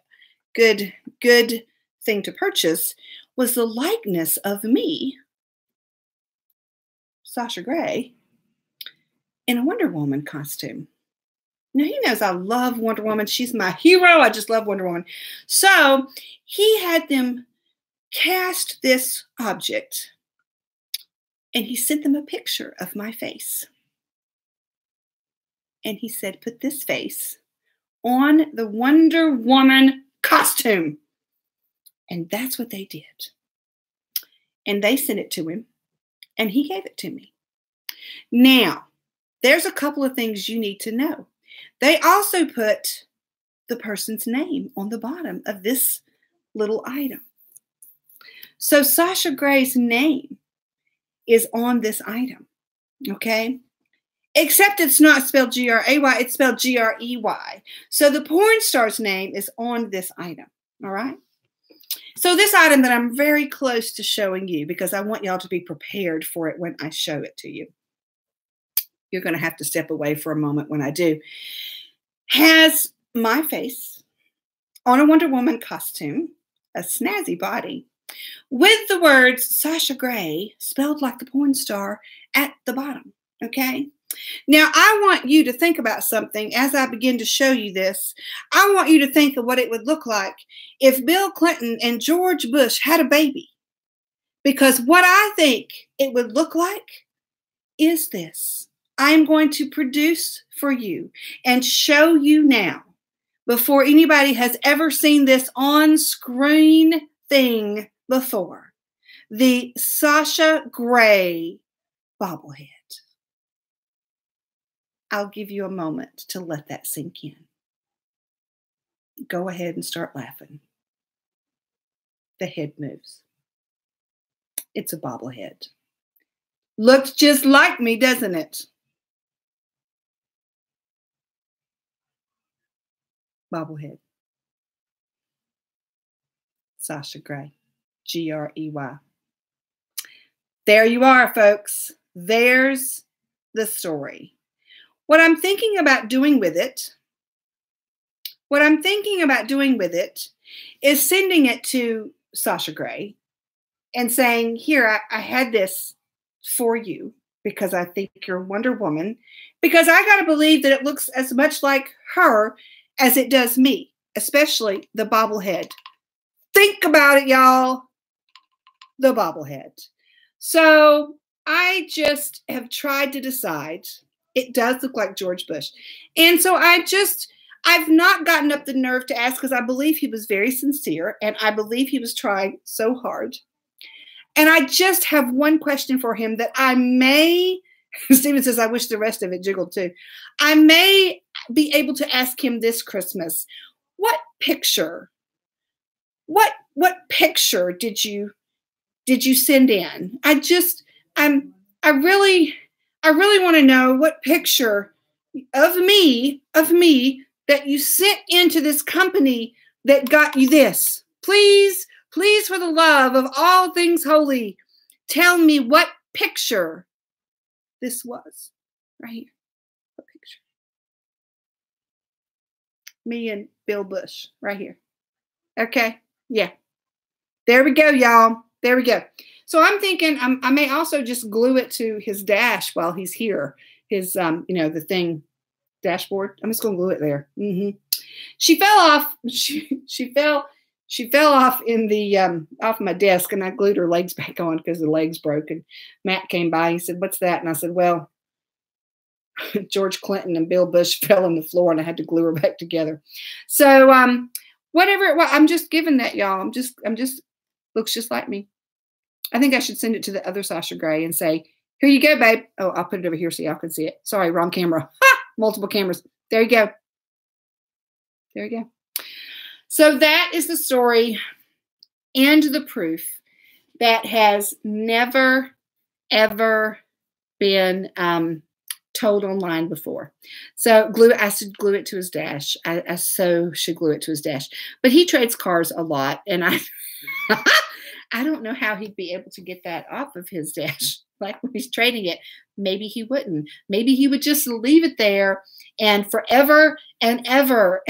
Speaker 1: thing to purchase was the likeness of me, Sasha Gray, in a Wonder Woman costume. Now, he knows I love Wonder Woman. She's my hero. I just love Wonder Woman. So he had them cast this object, and he sent them a picture of my face. And he said, put this face on the Wonder Woman costume. And that's what they did. And they sent it to him, and he gave it to me. Now, there's a couple of things you need to know. They also put the person's name on the bottom of this little item. So Sasha Gray's name is on this item, okay? Except it's not spelled G-R-A-Y, it's spelled G-R-E-Y. So the porn star's name is on this item, all right? So this item that I'm very close to showing you, because I want y'all to be prepared for it when I show it to you. You're going to have to step away for a moment when I do. Has my face on a Wonder Woman costume, a snazzy body, with the words Sasha Gray spelled like the porn star at the bottom, okay? Now, I want you to think about something as I begin to show you this. I want you to think of what it would look like if Bill Clinton and George Bush had a baby. Because what I think it would look like is this. I'm going to produce for you and show you now, before anybody has ever seen this on-screen thing before, the Sasha Gray bobblehead. I'll give you a moment to let that sink in. Go ahead and start laughing. The head moves. It's a bobblehead. Looks just like me, doesn't it? Bobblehead. Sasha Gray. G-R-E-Y. There you are, folks. There's the story. What I'm thinking about doing with it, is sending it to Sasha Gray and saying, here, I had this for you because I think you're Wonder Woman, because I got to believe that it looks as much like her as it does me, especially the bobblehead. Think about it, y'all. The bobblehead. So I just have tried to decide. It does look like George Bush. And so I've not gotten up the nerve to ask, because I believe he was very sincere and I believe he was trying so hard. And I just have one question for him that I may, Stephen says, I wish the rest of it jiggled too. I may be able to ask him this Christmas, what picture did you send in? I really want to know what picture of me that you sent into this company that got you this. Please, please, for the love of all things holy, tell me what picture this was. Right here. What picture? Me and Bill Bush right here. Okay. Yeah. There we go, y'all. There we go. So I'm thinking I may also just glue it to his dash while he's here. His, the thing, dashboard. I'm just going to glue it there. She fell off. She fell off in the off my desk, and I glued her legs back on because the legs broke. And Matt came by. He said, "What's that?" And I said, "Well, George Clinton and Bill Bush fell on the floor, and I had to glue her back together." So whatever. Well, I'm just giving that, y'all. I'm just looks just like me. I think I should send it to the other Sasha Gray and say, "Here you go, babe." Oh, I'll put it over here so y'all can see it. Sorry, wrong camera. Multiple cameras. There you go. There you go. So that is the story and the proof that has never, ever been told online before. So I should glue it to his dash. I so should glue it to his dash. But he trades cars a lot, and I don't know how he'd be able to get that off of his dash. Like when he's trading it, maybe he wouldn't. Maybe he would just leave it there and forever and ever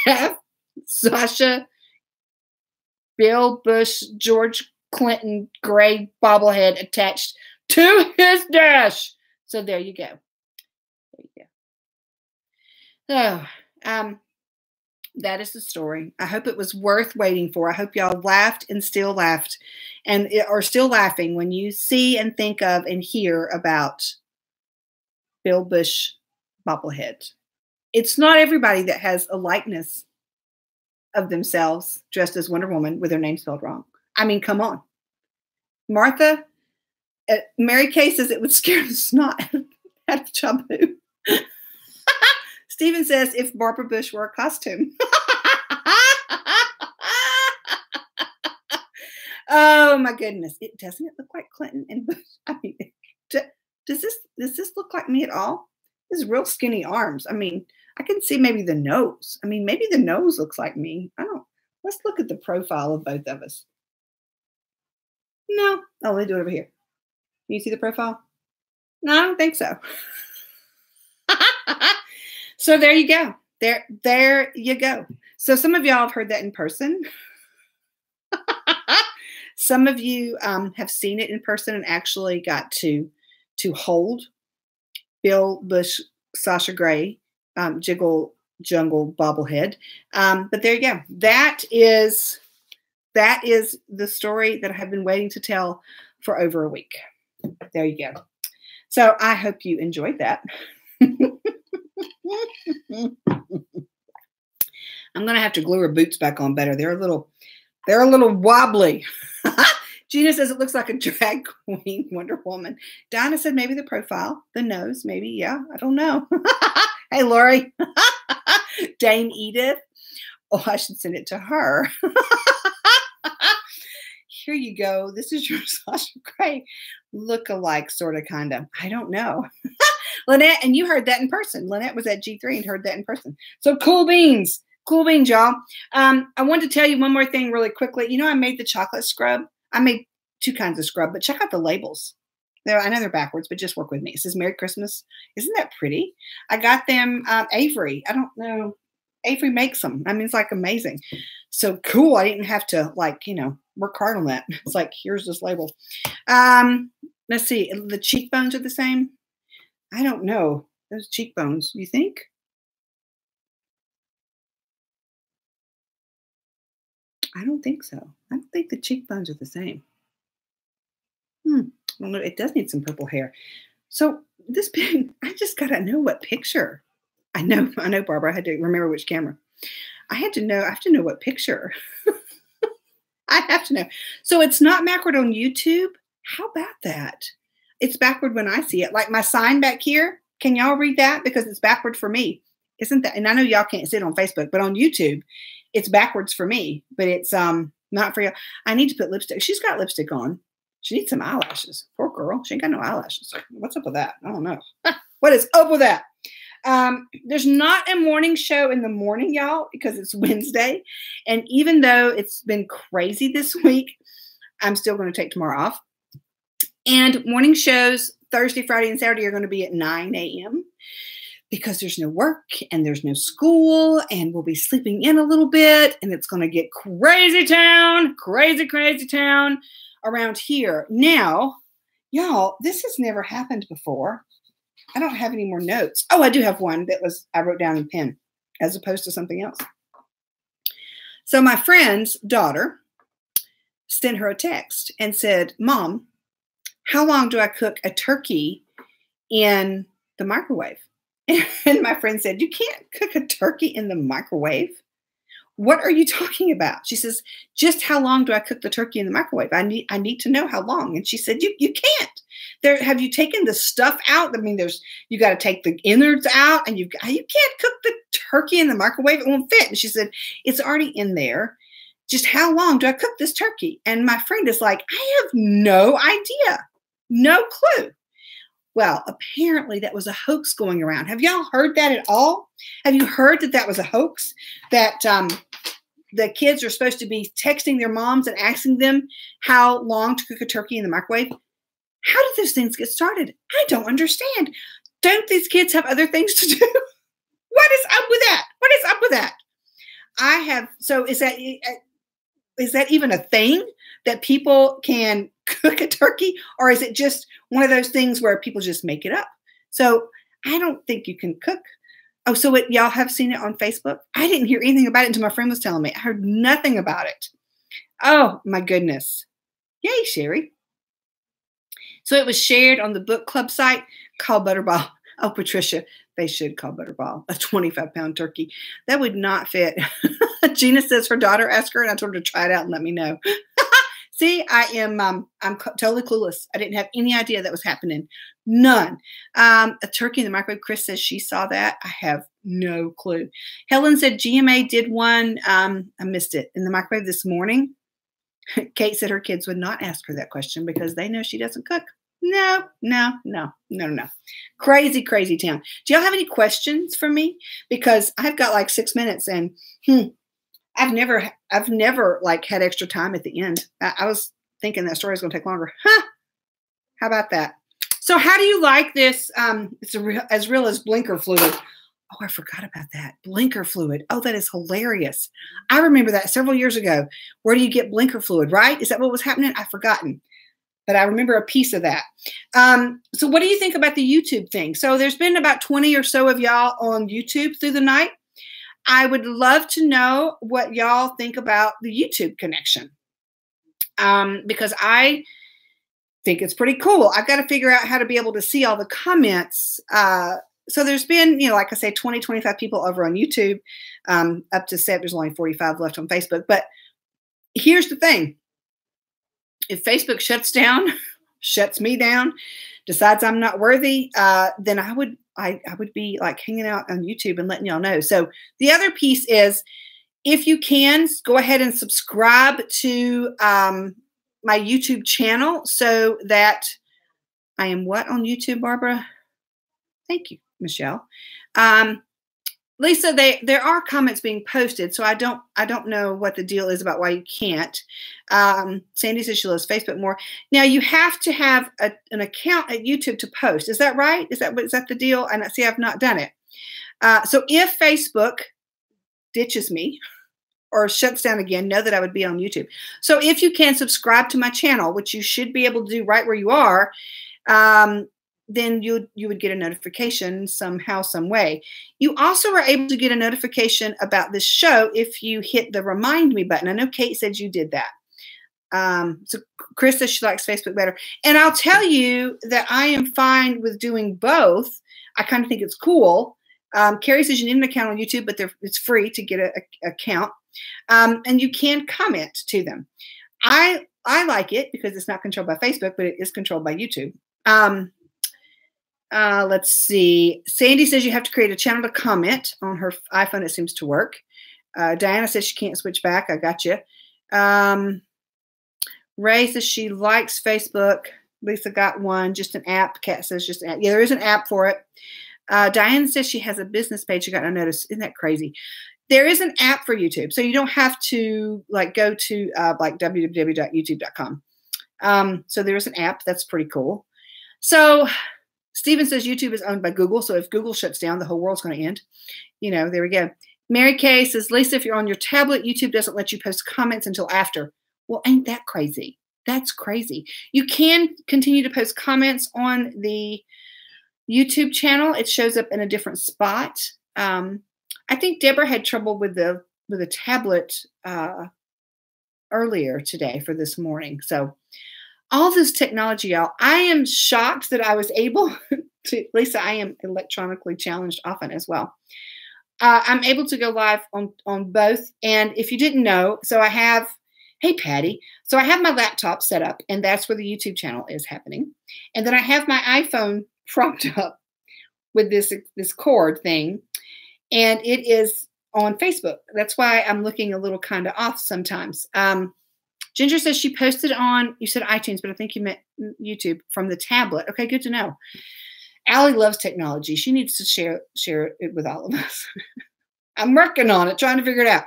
Speaker 1: have Sasha, Bill Bush, George Clinton, gray bobblehead attached to his dash. So there you go. There you go. So, that is the story. I hope it was worth waiting for. I hope y'all laughed and still laughed and are still laughing when you see and think of and hear about Bill Bush bobblehead. It's not everybody that has a likeness of themselves dressed as Wonder Woman with their name spelled wrong. I mean, come on. Martha, Mary Kay says it would scare the snot out of Chabu. Stephen says if Barbara Bush wore a costume. Oh my goodness. Doesn't it look like Clinton and Bush? I mean, does this look like me at all? This is real skinny arms. I mean, I can see maybe the nose. I mean, maybe the nose looks like me. Let's look at the profile of both of us. No. Oh, let me do it over here. Can you see the profile? No, I don't think so. So there you go. There you go. So some of y'all have heard that in person. Some of you have seen it in person and actually got to hold Bill Bush, Sasha Gray, Jiggle Jungle bobblehead. But there you go. That is the story that I have been waiting to tell for over a week. There you go. So I hope you enjoyed that. I'm gonna have to glue her boots back on better. They're a little wobbly. Gina says it looks like a drag queen Wonder Woman. Dinah said maybe the profile, the nose, maybe. Yeah, I don't know. Hey, Lori. Dame Edith. Oh, I should send it to her. Here you go. This is your Sasha Gray look-alike, sort of, kind of. I don't know. Lynette, and you heard that in person. Lynette was at G3 and heard that in person. So cool beans. Cool beans, y'all. I wanted to tell you one more thing really quickly. You know, I made the chocolate scrub. I made two kinds of scrub, but check out the labels. I know they're backwards, but just work with me. It says Merry Christmas. Isn't that pretty? I got them Avery. I don't know. Avery makes them. I mean, it's like amazing. So cool. I didn't have to work hard on that. It's like, here's this label. Let's see. The cheekbones are the same. I don't know. Those cheekbones, you think? I don't think so. I don't think the cheekbones are the same. Well, it does need some purple hair. So this pig, I just got to know what picture. I know, Barbara. I had to remember which camera. I have to know what picture. I have to know. So it's not backward on YouTube. How about that? It's backward when I see it. Like my sign back here. Can y'all read that? Because it's backward for me. Isn't that? And I know y'all can't see it on Facebook, but on YouTube, it's backwards for me. But it's not for you. I need to put lipstick. She's got lipstick on. She needs some eyelashes. Poor girl. She ain't got no eyelashes. What's up with that? I don't know. What is up with that? There's not a morning show in the morning, y'all, because it's Wednesday. And even though it's been crazy this week, I'm still going to take tomorrow off. And morning shows Thursday, Friday, and Saturday are going to be at 9 a.m. because there's no work and there's no school, and we'll be sleeping in a little bit, and it's going to get crazy town around here. Now, y'all, this has never happened before. I don't have any more notes. Oh, I do have one that I wrote down in pen as opposed to something else. So my friend's daughter sent her a text and said, Mom, how long do I cook a turkey in the microwave? And my friend said, you can't cook a turkey in the microwave. What are you talking about? She says, just how long do I cook the turkey in the microwave? I need to know how long. And she said, you can't. Have you taken the stuff out? I mean, you got to take the innards out, and you can't cook the turkey in the microwave. It won't fit. And she said, it's already in there. Just how long do I cook this turkey? And my friend is like, I have no idea. No clue. Well, apparently that was a hoax going around. Have y'all heard that at all? Have you heard that was a hoax? That the kids are supposed to be texting their moms and asking them how long to cook a turkey in the microwave? How did those things get started? I don't understand. Don't these kids have other things to do? What is up with that? What is up with that? So is that even a thing that people can cook a turkey, or is it just one of those things where people just make it up? So I don't think you can cook. Oh, so y'all have seen it on Facebook? I didn't hear anything about it until my friend was telling me. I heard nothing about it. Oh my goodness. Yay, Sherry. So it was shared on the book club site called Butterball. Oh, Patricia, they should call Butterball a 25-pound turkey. That would not fit. Gina says her daughter asked her, and I told her to try it out and let me know. See, I'm totally clueless. I didn't have any idea that was happening. None. A turkey in the microwave. Chris says she saw that. I have no clue. Helen said GMA did one. I missed it in the microwave this morning. Kate said her kids would not ask her that question because they know she doesn't cook. No. Crazy, crazy town. Do y'all have any questions for me? Because I've got like 6 minutes, and I've never like had extra time at the end. I was thinking that story was going to take longer. Huh? How about that? So how do you like this? It's as real as blinker fluid. Oh, I forgot about that. Blinker fluid. Oh, that is hilarious. I remember that several years ago. Where do you get blinker fluid, right? Is that what was happening? I've forgotten. But I remember a piece of that. So what do you think about the YouTube thing? So there's been about 20 or so of y'all on YouTube through the night. I would love to know what y'all think about the YouTube connection. Because I think it's pretty cool. I've got to figure out how to be able to see all the comments. So there's been, like I say, 20, 25 people over on YouTube, up to 7. There's only 45 left on Facebook. But here's the thing. If Facebook shuts me down, decides I'm not worthy, then I would be like hanging out on YouTube and letting y'all know. So the other piece is, if you can, go ahead and subscribe to my YouTube channel so that I am what on YouTube, Barbara? Thank you, Michelle. Lisa, there are comments being posted, so I don't know what the deal is about why you can't. Sandy says she loves Facebook more. Now you have to have an account at YouTube to post. Is that right? Is that the deal? And see, I've not done it. So if Facebook ditches me or shuts down again, know that I would be on YouTube. So if you can subscribe to my channel, which you should be able to do right where you are, then you would get a notification somehow, some way. You also are able to get a notification about this show if you hit the remind me button. I know Kate said you did that. So Chris says she likes Facebook better. And I'll tell you that I am fine with doing both. I kind of think it's cool. Carrie says you need an account on YouTube, but it's free to get an account. And you can comment to them. I like it because it's not controlled by Facebook, but it is controlled by YouTube. Let's see. Sandy says you have to create a channel to comment. On her iPhone, it seems to work. Diana says she can't switch back. I got you. Ray says she likes Facebook. Lisa got one, just an app. Kat says just an app. Yeah, there is an app for it. Diane says she has a business page. She got no notice. Isn't that crazy? There is an app for YouTube, so you don't have to like go to like www.youtube.com. So there is an app. That's pretty cool. So Steven says YouTube is owned by Google. So if Google shuts down, the whole world's going to end. You know, there we go. Mary Kay says, Lisa, if you're on your tablet, YouTube doesn't let you post comments until after. Well, ain't that crazy? That's crazy. You can continue to post comments on the YouTube channel. It shows up in a different spot. I think Deborah had trouble with the tablet earlier today for this morning. So all this technology, y'all, I am shocked that I was able to, Lisa, I am electronically challenged often as well. I'm able to go live on both. And if you didn't know, so I have, hey, Patty. So I have my laptop set up, and that's where the YouTube channel is happening. And then I have my iPhone propped up with this cord thing, and it is on Facebook. That's why I'm looking a little kind of off sometimes. Ginger says she posted on, you said iTunes, but I think you meant YouTube from the tablet. Okay, good to know. Allie loves technology. She needs to share it with all of us. I'm working on it, trying to figure it out.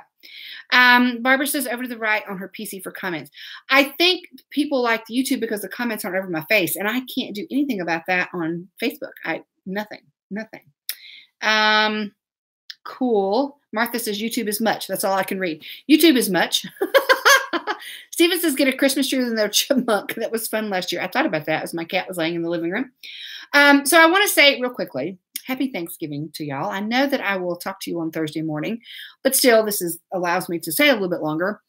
Speaker 1: Barbara says over to the right on her PC for comments. I think people like YouTube because the comments aren't over my face, and I can't do anything about that on Facebook. Nothing. Cool. Martha says YouTube is much. That's all I can read. YouTube is much. Steven says get a Christmas tree than their chipmunk. That was fun last year. I thought about that as my cat was laying in the living room. So I want to say real quickly, happy Thanksgiving to y'all. I know that I will talk to you on Thursday morning, but still this allows me to say a little bit longer.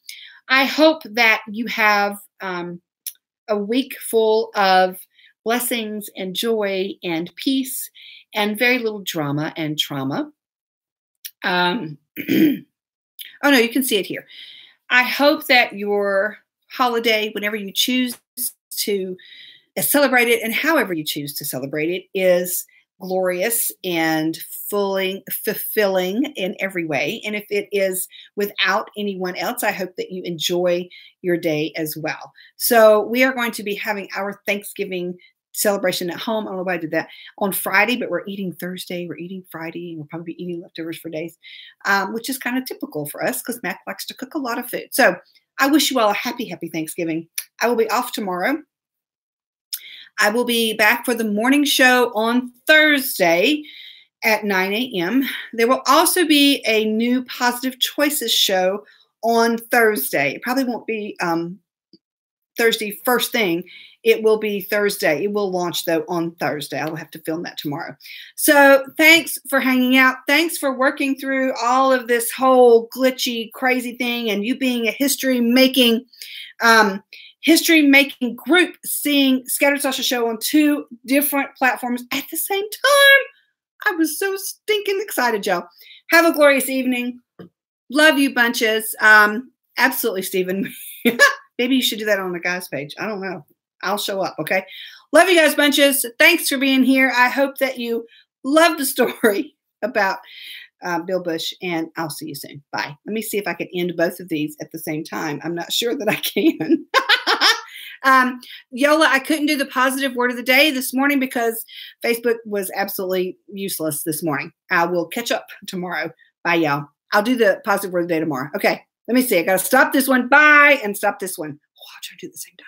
Speaker 1: I hope that you have a week full of blessings and joy and peace and very little drama and trauma. Oh no, you can see it here. I hope that your holiday, whenever you choose to celebrate it and however you choose to celebrate it, is glorious and fulfilling in every way. And if it is without anyone else, I hope that you enjoy your day as well. So we are going to be having our Thanksgiving celebration at home. I don't know why I did that on Friday, but we're eating Thursday, we're eating Friday, and we'll probably be eating leftovers for days, which is kind of typical for us because Mac likes to cook a lot of food. So I wish you all a happy Thanksgiving. I will be off tomorrow. I will be back for the morning show on Thursday at 9 a.m. There will also be a new Positive Choices show on Thursday. It probably won't be Thursday first thing. It will be Thursday. It will launch, though, on Thursday. I will have to film that tomorrow. So thanks for hanging out. Thanks for working through all of this whole glitchy, crazy thing and you being a history-making group, seeing Scattered Sasha Show on 2 different platforms at the same time. I was so stinking excited, y'all. Have a glorious evening. Love you bunches. Absolutely, Stephen. Maybe you should do that on the guys page. I don't know. I'll show up, okay? Love you guys bunches. Thanks for being here. I hope that you love the story about Bill Bush, and I'll see you soon. Bye. Let me see if I can end both of these at the same time. I'm not sure that I can. Yola, I couldn't do the positive word of the day this morning because Facebook was absolutely useless this morning. I will catch up tomorrow. Bye, y'all. I'll do the positive word of the day tomorrow. Okay, let me see. I got to stop this one. Bye, and stop this one. Oh, I'll try to do it at the same time.